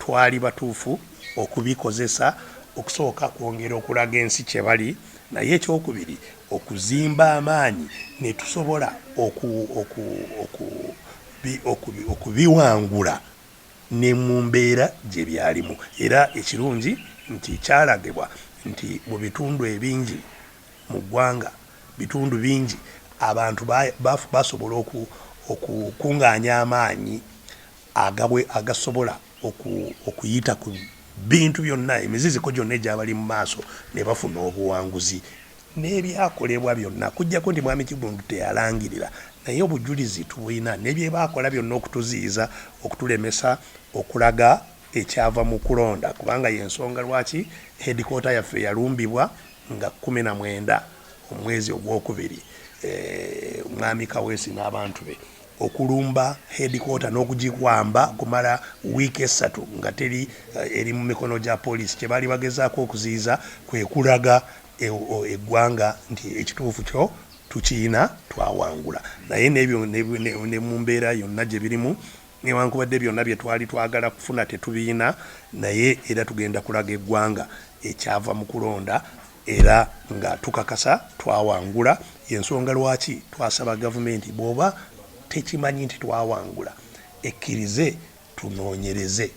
twali batuufu okubikozesa okusooka kwongera okulaga ensi kye bali, naye ekyokubiri okuzimba amaanyi ne tusobola okubiwangula ne mu mbeera gye byalimu. Era ekirungi nti kyalagibwa nti mu bitundu ebingi mu ggwanga, bitundu bingi abantu basobola okukungaanya amaanyi agasobola okuyita ku bintu byonna, emiziziko gyonna egyabali mu maaso ne bafuna obuwanguzi n'ebyakolebwa byonna, kujjako nti Mwami Kibundu teyalangirira, naye obujulizi tubulina n'ebye baakola byonna okutuziyiza, okutulemesa okulaga ekyava mu kulonda, kubanga y'ensonga lwaki headquarter yaffe yalumbibwa nga 19 omwezi ogwokubiri, Mwami Kaweesi n'abantu be okulumba headquarter n'okugikwamba kumala wiiki 3 nga teri eri mu mikono gya poliisi. Kye baali bagezaako okuziyiza kwe kulaga eggwanga nti ekituufu kyo tukiina, twawangula. Naye n'ebyo ne mu mbeera yonna gye birimu, newankubadde byonna bye twali twagala kufuna tetubiina, naye era tugenda kulaga eggwanga ekyava mu kulonda era nga tukakasa twawangula. Yensonga lwaki twasaba gavumenti bw'oba tekimanyi nti twawangula, ekkirize tunoonyereze